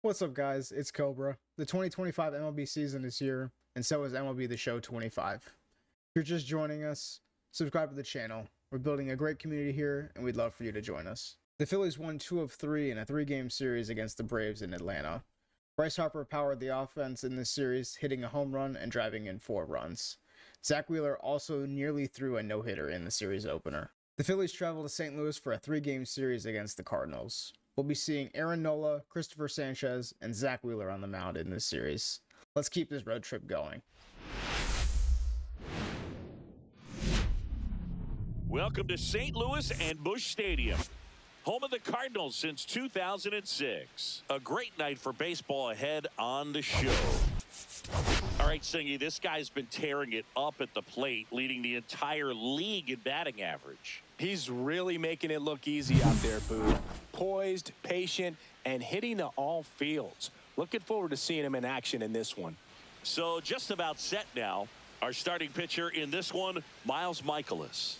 What's up, guys? It's Cobra. The 2025 MLB season is here, and so is MLB The Show 25. If you're just joining us, subscribe to the channel. We're building a great community here, and we'd love for you to join us. The Phillies won 2 of 3 in a 3-game series against the Braves in Atlanta. Bryce Harper powered the offense in this series, hitting a home run and driving in 4 runs. Zach Wheeler also nearly threw a no-hitter in the series opener. The Phillies traveled to St. Louis for a 3-game series against the Cardinals. We'll be seeing Aaron Nola, Christopher Sanchez, and Zach Wheeler on the mound in this series. Let's keep this road trip going. Welcome to St. Louis and Busch Stadium, home of the Cardinals since 2006. A great night for baseball ahead on the show. All right, Singy, this guy's been tearing it up at the plate, leading the entire league in batting average. He's really making it look easy out there, Boo. Poised, patient, and hitting to all fields. Looking forward to seeing him in action in this one. So just about set now. Our starting pitcher in this one, Miles Mikolas.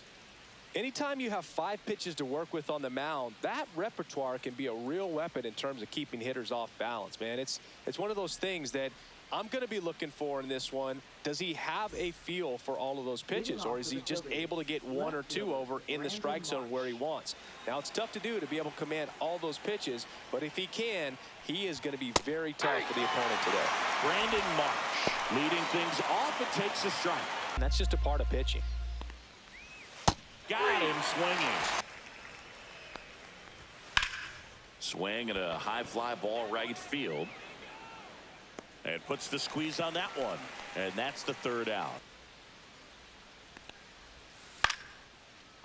Anytime you have 5 pitches to work with on the mound, that repertoire can be a real weapon in terms of keeping hitters off balance, man. It's one of those things that I'm going to be looking for in this one. Does he have a feel for all of those pitches, or is he just able to get 1 or 2 over in the strike zone where he wants? Now, it's tough to do to be able to command all those pitches, but if he can, he is going to be very tough for the opponent today. Brandon Marsh leading things off and takes a strike. And that's just a part of pitching. Got him swinging. Swing at a high fly ball right field. And puts the squeeze on that one. And that's the 3rd out.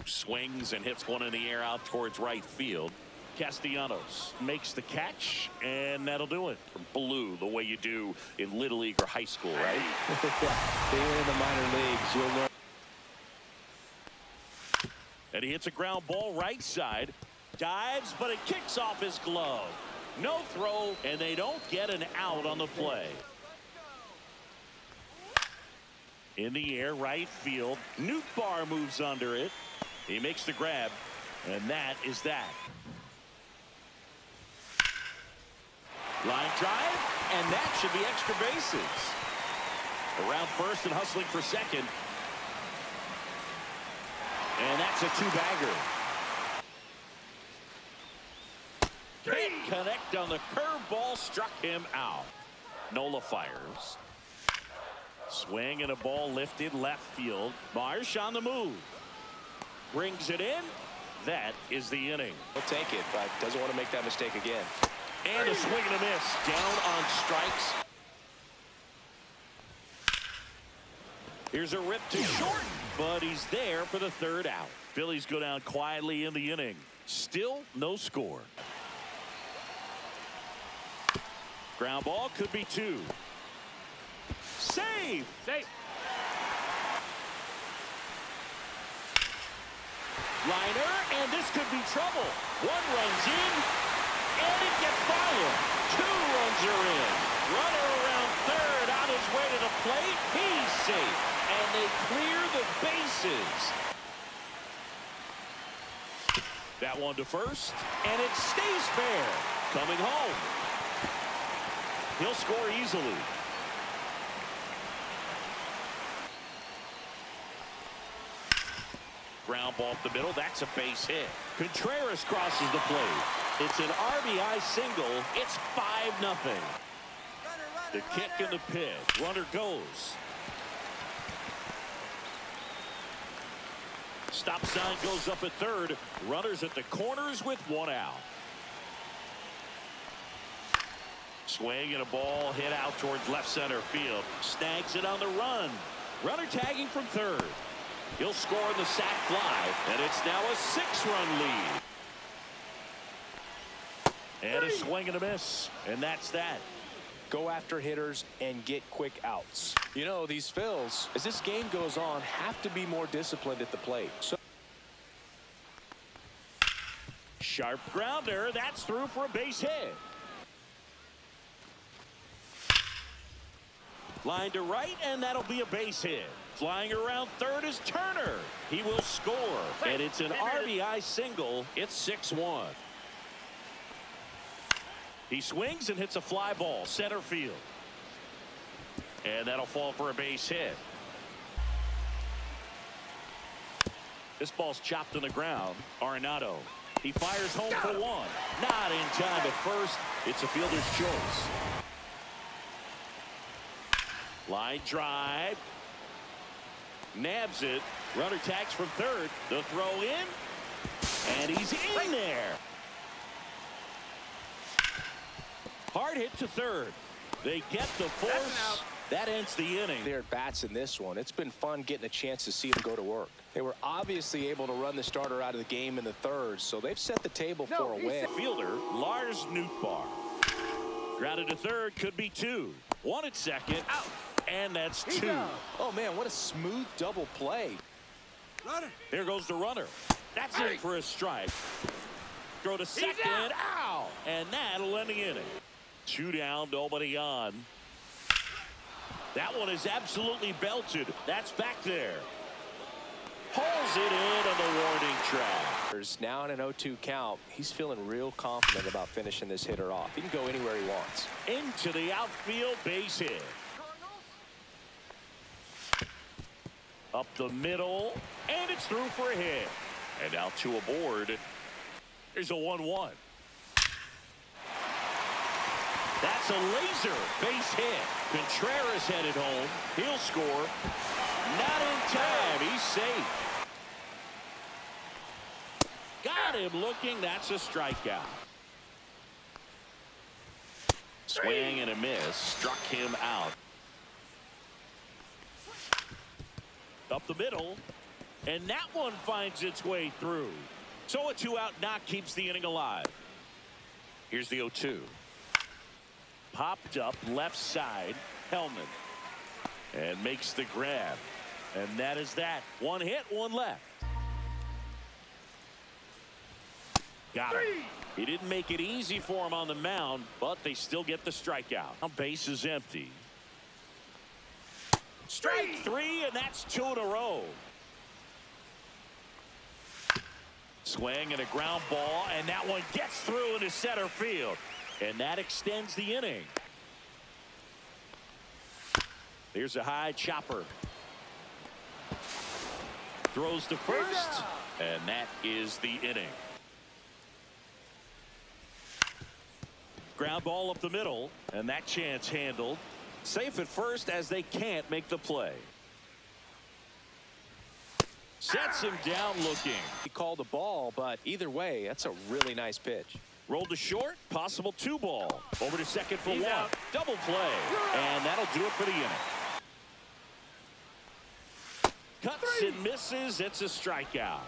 Swings and hits one in the air out towards right field. Castellanos makes the catch, and that'll do it. Blue, the way you do in Little League or high school, right? Being in the minor leagues, you'll learn. And he hits a ground ball right side. Dives, but it kicks off his glove. No throw, and they don't get an out on the play. In the air, right field. Nootbaar moves under it. He makes the grab, and that is that. Line drive, and that should be extra bases. Around first and hustling for second. And that's a 2-bagger. Can't connect on the curveball, struck him out. Nola fires. Swing and a ball lifted left field. Marsh on the move. Brings it in. That is the inning. He'll take it, but doesn't want to make that mistake again. And a swing and a miss. Down on strikes. Here's a rip to short, but he's there for the 3rd out. Phillies go down quietly in the inning. Still no score. Ground ball could be 2. Save. Liner, and this could be trouble. 1 runs in, and it gets by him. 2 runs are in. Runner around 3rd, on his way to the plate. He's safe, and they clear the bases. That one to first, and it stays fair. Coming home. He'll score easily. Ground ball up the middle. That's a base hit. Contreras crosses the plate. It's an RBI single. It's 5-0. The kick and the pitch. Runner goes. Stop sign goes up at 3rd. Runners at the corners with 1 out. Swing and a ball hit out towards left center field. Snags it on the run. Runner tagging from 3rd. He'll score in the sac fly, and it's now a 6-run lead. And a swing and a miss, and that's that. Go after hitters and get quick outs. You know, these Phils, as this game goes on, have to be more disciplined at the plate. So sharp grounder. That's through for a base hit. Line to right, and that'll be a base hit. Flying around 3rd is Turner. He will score, and it's an RBI single. It's 6-1. He swings and hits a fly ball center field. And that'll fall for a base hit. This ball's chopped on the ground. Arenado. He fires home for one. Not in time at first. It's a fielder's choice. Line drive. Nabs it. Runner tags from third. The throw in. And he's in there. Hard hit to third. They get the force. That ends the inning. Their bats in this one. It's been fun getting a chance to see them go to work. They were obviously able to run the starter out of the game in the third, so they've set the table for a win. Fielder Lars Nootbaar. Grounded to third, could be two. One at second, out, and that's two. Oh man, what a smooth double play. Runner. There goes the runner. That's in for a strike. Throw to second, ow, and that'll end the inning. 2 down, nobody on. That one is absolutely belted. That's back there. Pulls it in on the warning track. There's now in an 0-2 count. He's feeling real confident about finishing this hitter off. He can go anywhere he wants. Into the outfield, base hit. Up the middle, and it's through for a hit. And now 2 aboard. There's a 1-1. That's a laser base hit. Contreras headed home. He'll score. Not in time. He's safe. Got him looking. That's a strikeout. Swing and a miss. Struck him out. Up the middle. And that one finds its way through. So a 2-out knock keeps the inning alive. Here's the 0-2. Popped up left side. Hellman. And makes the grab. And that is that. 1 hit, 1 left. Got him. He didn't make it easy for him on the mound, but they still get the strikeout. Now base is empty. Strike 3, and that's 2 in a row. Swing and a ground ball, and that one gets through into center field. And that extends the inning. There's a high chopper. Throws to first, and that is the inning. Ground ball up the middle, and that chance handled. Safe at first as they can't make the play. Sets him down looking. He called the ball, but either way, that's a really nice pitch. Rolled to short, possible 2 ball. Over to second for 1. Double play, and that'll do it for the inning. Cuts and misses. It's a strikeout.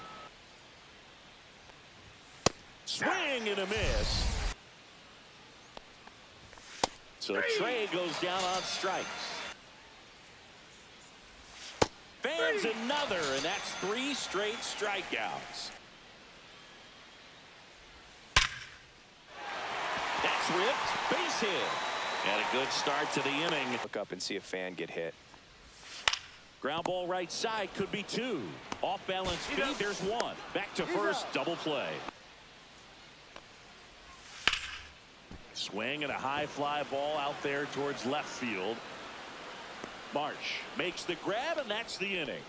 Swing and a miss. So Trey goes down on strikes. Fans another, and that's 3 straight strikeouts. That's ripped. Base hit. And a good start to the inning. Look up and see a fan get hit. Ground ball right side, could be 2. Off balance feet, there's 1. Back to first, double play. Swing and a high fly ball out there towards left field. Marsh makes the grab, and that's the inning.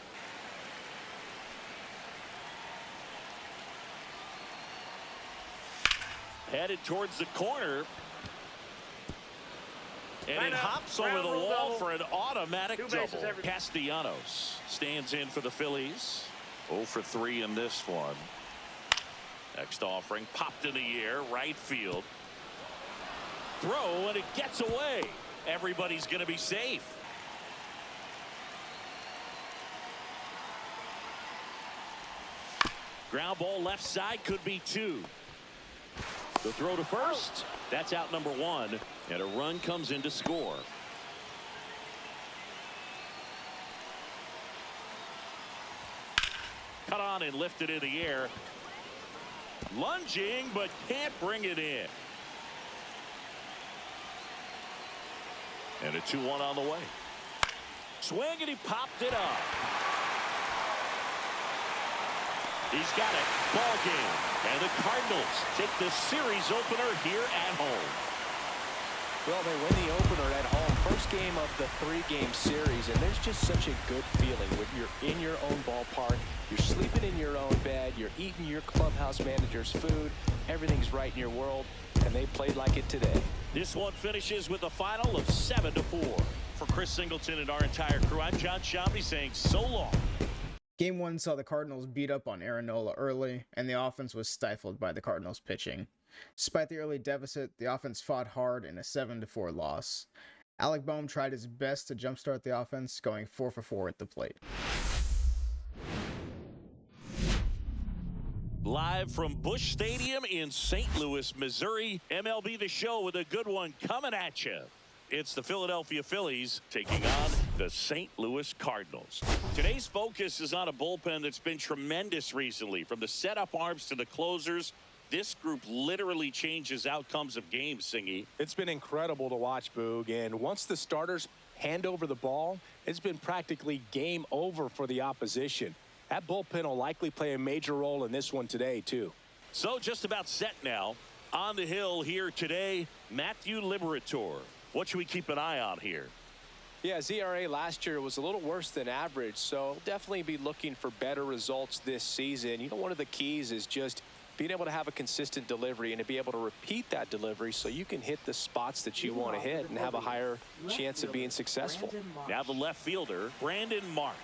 Headed towards the corner. And it hops over the wall for an automatic double. Castellanos stands in for the Phillies. 0 for 3 in this one. Next offering popped in the air, right field. Throw, and it gets away. Everybody's going to be safe. Ground ball left side, could be 2. The throw to first. That's out number 1. And a run comes in to score. Cut on and lifted in the air. Lunging, but can't bring it in. And a 2-1 on the way. Swing, and he popped it up. He's got it. Ball game. And the Cardinals take the series opener here at home. Well, they win the opener at home. First game of the 3-game series, and there's just such a good feeling when you're in your own ballpark, you're sleeping in your own bed, you're eating your clubhouse manager's food, everything's right in your world, and they played like it today. This one finishes with a final of 7-4. For Chris Singleton and our entire crew, I'm John Shambi saying so long. Game 1 saw the Cardinals beat up on Aaron Nola early, and the offense was stifled by the Cardinals pitching. Despite the early deficit, the offense fought hard in a 7-4 loss. Alec Boehm tried his best to jumpstart the offense, going 4 for 4 at the plate. Live from Busch Stadium in St. Louis, Missouri, MLB The Show with a good one coming at you. It's the Philadelphia Phillies taking on the St. Louis Cardinals. Today's focus is on a bullpen that's been tremendous recently, from the setup arms to the closers. This group literally changes outcomes of games, Singy. It's been incredible to watch, Boog, and once the starters hand over the ball, it's been practically game over for the opposition. That bullpen will likely play a major role in this one today, too. So just about set now. On the hill here today, Matthew Liberatore. What should we keep an eye on here? Yeah, ZRA last year was a little worse than average, so definitely be looking for better results this season. You know, one of the keys is just being able to have a consistent delivery and to be able to repeat that delivery so you can hit the spots that you want to hit and have a higher chance of being successful. Now the left fielder, Brandon Marsh.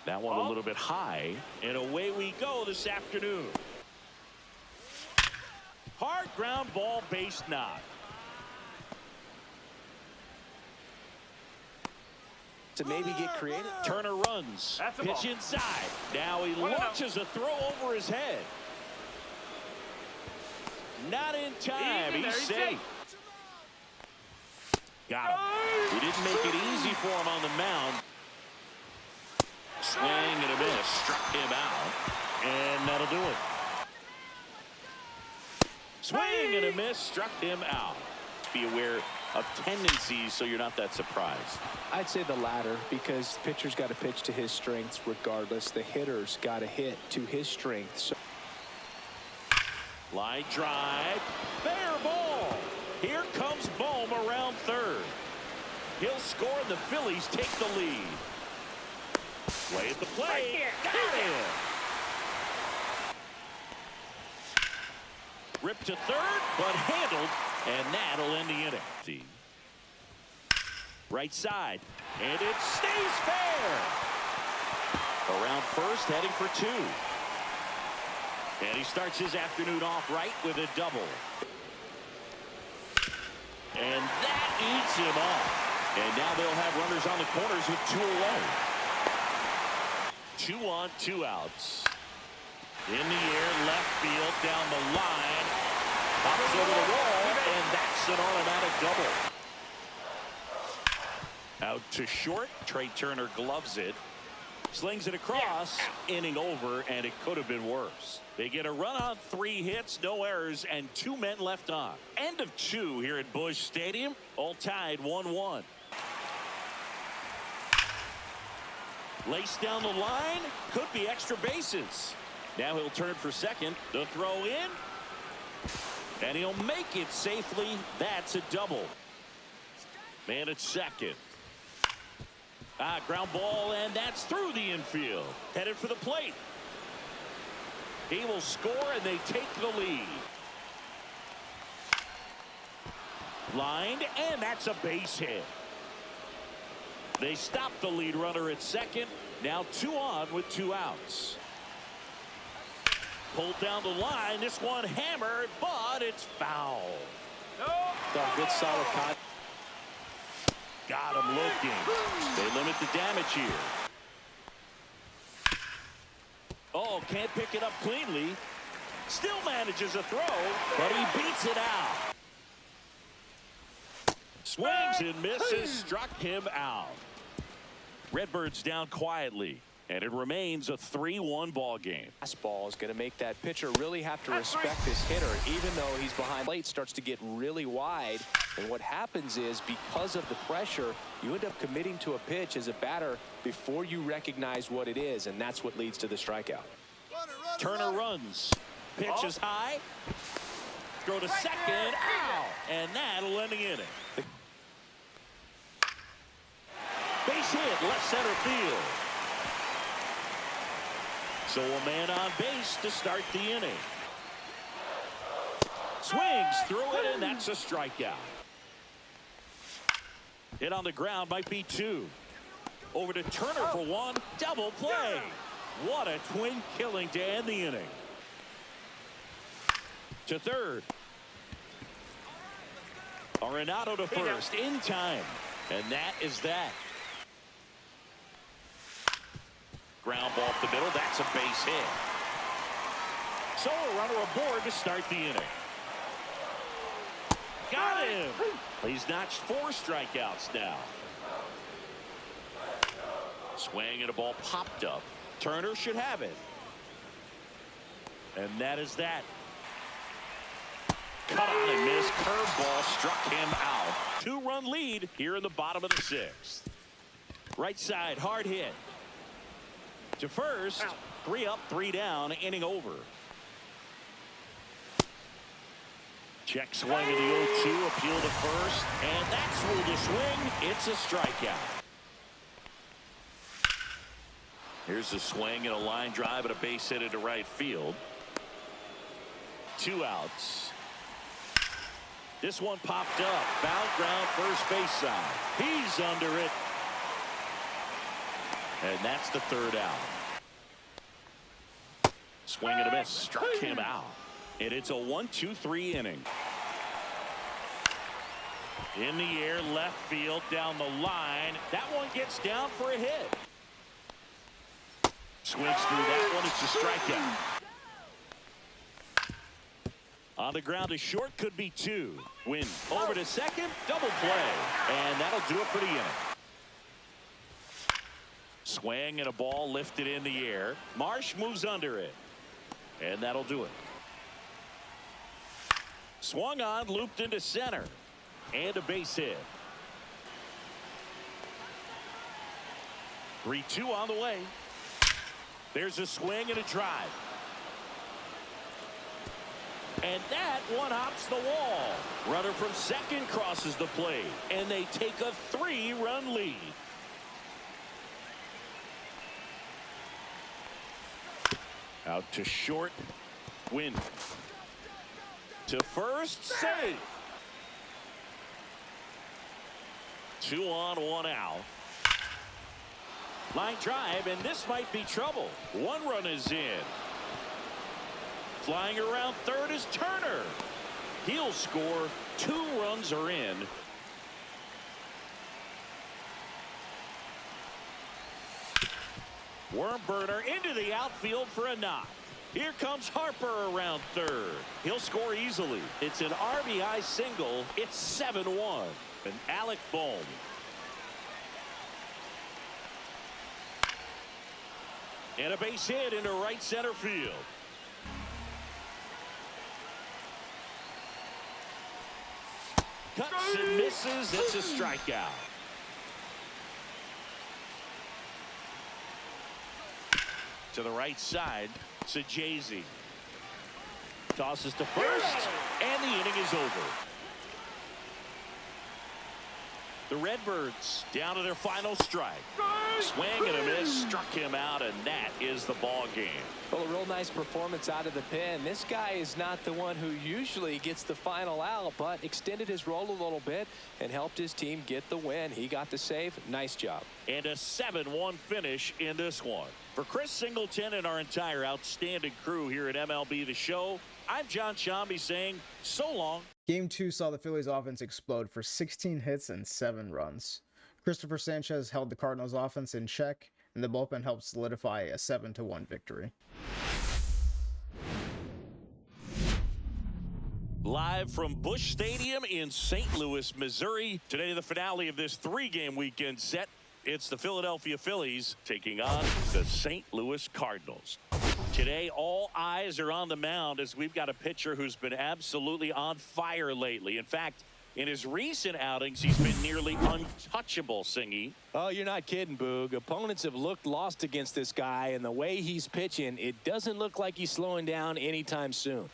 That one a little bit high, and away we go this afternoon. Hard ground ball, base knock. To maybe get creative. Turner runs. Pitch inside. Now he launches a throw over his head. Not in time. He's safe. Got him. He didn't make it easy for him on the mound. Swing and a miss. Struck him out. And that'll do it. Swing and a miss. Struck him out. Be aware of tendencies so you're not that surprised. I'd say the latter, because the pitcher's got to pitch to his strengths regardless. The hitter's got to hit to his strengths. Line drive. Fair ball. Here comes Boehm around third. He'll score and the Phillies take the lead. Play at the plate. Got him. Ripped to third, but handled, and that'll end the inning. Right side, and it stays fair. Around first, heading for two. And he starts his afternoon off right with a double. And that eats him off. And now they'll have runners on the corners with 2 away. 2 on, 2 outs. In the air, left field, down the line. Pops over the wall, and that's an automatic double. Out to short. Trey Turner gloves it. Slings it across. Inning over, and it could have been worse. They get a run on 3 hits, no errors, and 2 men left on. End of 2 here at Busch Stadium. All tied 1-1. Laced down the line. Could be extra bases. Now he'll turn for second. The throw in. And he'll make it safely. That's a double. Man at second. Ground ball, and that's through the infield. Headed for the plate. He will score, and they take the lead. Lined, and that's a base hit. They stop the lead runner at second. Now 2 on with 2 outs. Pulled down the line. This one hammered, but it's foul. Good solid contact. Got him looking. They limit the damage here. Oh, can't pick it up cleanly. Still manages a throw, but he beats it out. Swings and misses. Struck him out. Redbirds down quietly, and it remains a 3-1 ball game. Fastball is going to make that pitcher really have to respect this hitter, even though he's behind plate, starts to get really wide. And what happens is, because of the pressure, you end up committing to a pitch as a batter before you recognize what it is, and that's what leads to the strikeout. Turner runs. Pitch is high. Throw to second. Out. And that'll end the inning. Base hit, left center field. So a man on base to start the inning. Swings through it, and that's a strikeout. Hit on the ground might be 2. Over to Turner for 1. Double play. What a twin killing to end the inning. To third. Arenado to first in time. And that is that. Ground ball up the middle. That's a base hit. So a runner aboard to start the inning. Got him. He's notched 4 strikeouts now. Swing and a ball popped up. Turner should have it. And that is that. Cut on and miss. Curveball struck him out. 2-run lead here in the bottom of the 6th. Right side, hard hit. To first. 3 up, 3 down. Inning over. Check swing of the 0-2. Appeal to first. And that's ruled a swing. It's a strikeout. Here's a swing and a line drive and a base hit into right field. 2 outs. This one popped up. Foul ground first base side. He's under it. And that's the 3rd out. Swing and a miss. Struck him out. And it's a 1-2-3 inning. In the air, left field, down the line. That one gets down for a hit. Swings through that one. It's a strikeout. On the ground to short, could be 2. Win over to second, double play. And that'll do it for the inning. Swing and a ball lifted in the air. Marsh moves under it. And that'll do it. Swung on, looped into center. And a base hit. 3-2 on the way. There's a swing and a drive. And that one hops the wall. Runner from second crosses the plate. And they take a 3-run lead. Out to short. Win. To first, save. 2 on, 1 out. Line drive, and this might be trouble. 1 run is in. Flying around third is Turner. He'll score. 2 runs are in. Worm burner into the outfield for a knock. Here comes Harper around third. He'll score easily. It's an RBI single. It's 7-1. And Alec Bohm. And a base hit into right center field. Cuts and misses. It's a strikeout. To the right side, Sajazi. Tosses to first, and the inning is over. The Redbirds down to their final strike. Swing and a miss, struck him out, and that is the ball game. Well, a real nice performance out of the pen. This guy is not the one who usually gets the final out, but extended his role a little bit and helped his team get the win. He got the save. Nice job. And a 7-1 finish in this one. For Chris Singleton and our entire outstanding crew here at MLB The Show, I'm John Shambi saying so long. Game 2 saw the Phillies offense explode for 16 hits and 7 runs. Christopher Sanchez held the Cardinals offense in check, and the bullpen helped solidify a 7-1 victory. Live from Busch Stadium in St. Louis, Missouri. Today, the finale of this 3-game weekend set. It's the Philadelphia Phillies taking on the St. Louis Cardinals. Today, all eyes are on the mound as we've got a pitcher who's been absolutely on fire lately. In fact, In his recent outings, he's been nearly untouchable, Singy. Oh, you're not kidding, Boog. Opponents have looked lost against this guy, and the way he's pitching, it doesn't look like he's slowing down anytime soon.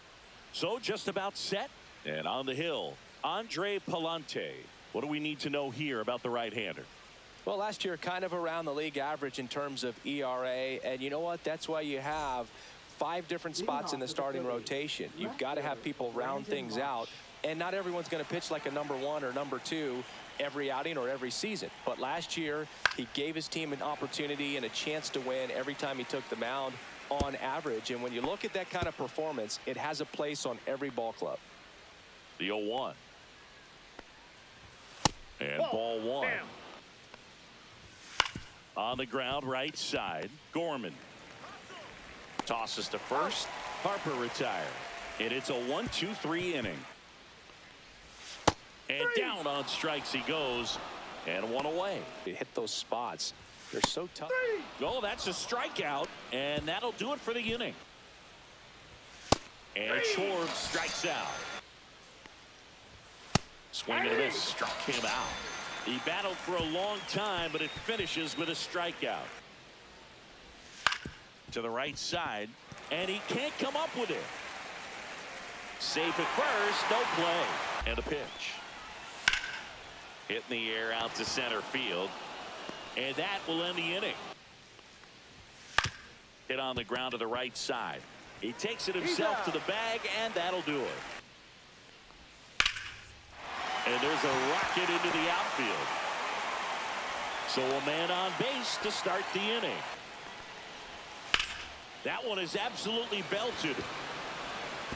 So just about set. And on the hill, Andre Palante. What do we need to know here about the right-hander? Well, last year, kind of around the league average in terms of ERA. And you know what? That's why you have 5 different spots in the starting rotation. You've got to have people round things out. And not everyone's going to pitch like a number 1 or number 2 every outing or every season. But last year, he gave his team an opportunity and a chance to win every time he took the mound on average. And when you look at that kind of performance, it has a place on every ball club. The 0-1. And ball 1. Damn. On the ground, right side, Gorman. Tosses to first. Harper retired. And it's a 1-2-3 inning. And down on strikes he goes. And 1 away. You hit those spots. They're so tough. Oh, that's a strikeout. And that'll do it for the inning. And Schwartz strikes out. Swing and a miss. Struck him out. He battled for a long time, but it finishes with a strikeout. To the right side. And he can't come up with it. Safe at first. No play. And a pitch. Hit in the air out to center field. And that will end the inning. Hit on the ground to the right side. He takes it himself to the bag, and that'll do it. And there's a rocket into the outfield. So a man on base to start the inning. That one is absolutely belted.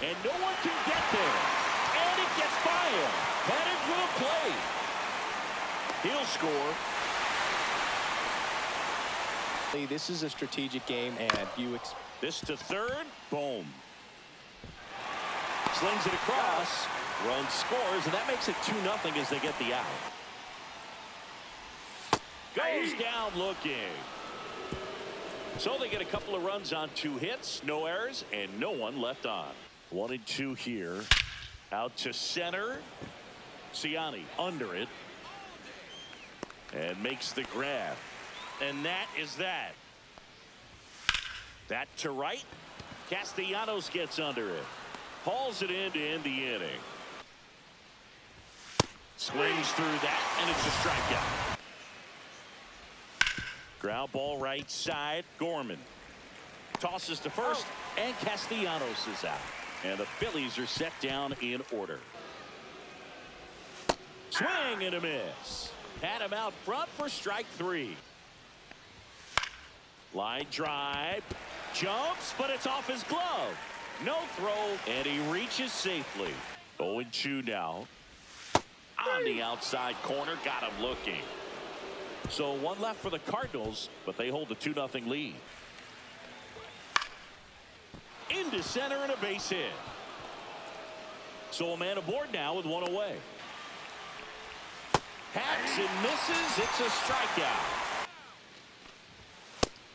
And no one can get there. And it gets by him. Headed for the plate. He'll score. This is a strategic game, and this to third. Boom. Slings it across. Run scores, and that makes it 2-0 as they get the out. Goes down looking. So they get a couple of runs on 2 hits, no errors, and no one left on. 1-2 here. Out to center. Ciani under it. And makes the grab. And that is that. That to right. Castellanos gets under it. Hauls it in to end the inning. Swings through that, and it's a strikeout. Ground ball right side. Gorman tosses to first, and Castellanos is out. And the Phillies are set down in order. Swing and a miss. Had him out front for strike 3. Line drive. Jumps, but it's off his glove. No throw, and he reaches safely. 0-2 now. On the outside corner, got him looking. So 1 left for the Cardinals, but they hold the 2-0 lead. Into center and a base hit. So a man aboard now with 1 away. Hacks and misses. It's a strikeout.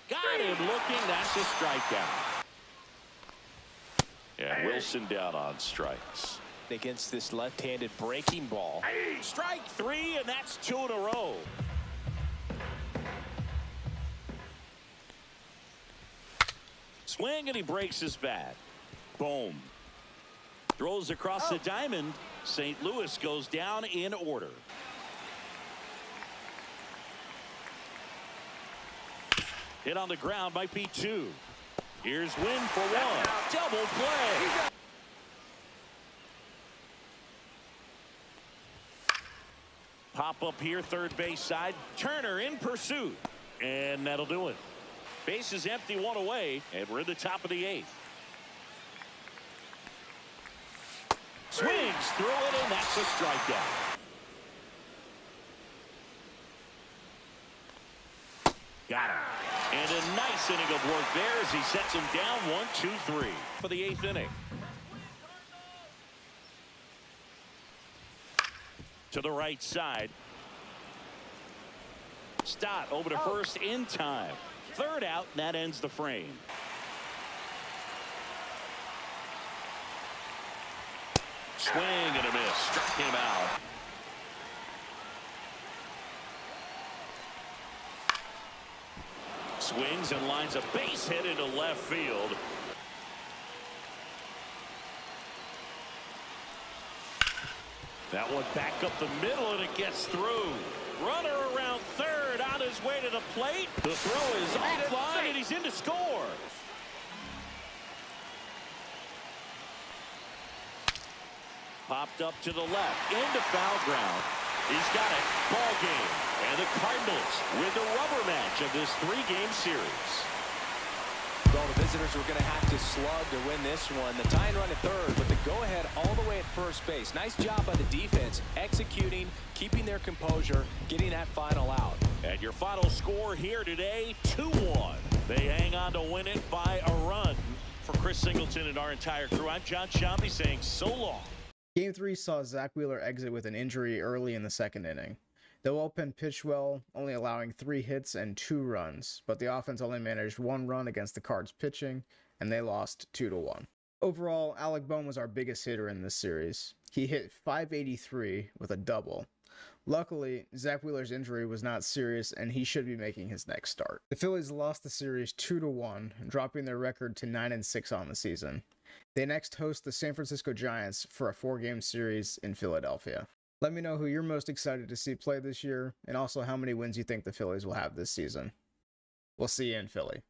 Got him looking. That's a strikeout. And Wilson down on strikes. Against this left-handed breaking ball. Strike 3, and that's 2 in a row. Swing, and he breaks his bat. Boom. Throws across the diamond. St. Louis goes down in order. Hit on the ground, might be 2. Here's Wynn for 1. Double play. Pop up here, third base side. Turner in pursuit. And that'll do it. Base is empty, 1 away, and we're in the top of the 8th. Swings through it, and that's a strikeout. Got him. And a nice inning of work there as he sets him down 1-2-3 for the 8th inning. To the right side. Stott over to first in time. Third out, and that ends the frame. Swing and a miss. Struck him out. swings and lines a base hit into left field. That one back up the middle, and it gets through. Runner around third, on his way to the plate. The throw is offline, and he's in to score. Popped up to the left, into foul ground. He's got it. Ball game. And the Cardinals win the rubber match of this 3-game series. Well, the visitors were going to have to slug to win this one. The tying run at third, but the go-ahead all the way at first base. Nice job by the defense, executing, keeping their composure, getting that final out. And your final score here today, 2-1. They hang on to win it by a run. For Chris Singleton and our entire crew, I'm John Shambi saying so long. Game 3 saw Zach Wheeler exit with an injury early in the second inning. The bullpen pitched well, only allowing 3 hits and 2 runs, but the offense only managed 1 run against the Cards pitching, and they lost 2-1. Overall, Alec Bohm was our biggest hitter in this series. He hit .583 with a double. Luckily, Zach Wheeler's injury was not serious, and he should be making his next start. The Phillies lost the series 2-1, dropping their record to 9-6 on the season. They next host the San Francisco Giants for a 4-game series in Philadelphia. Let me know who you're most excited to see play this year, and also how many wins you think the Phillies will have this season. We'll see you in Philly.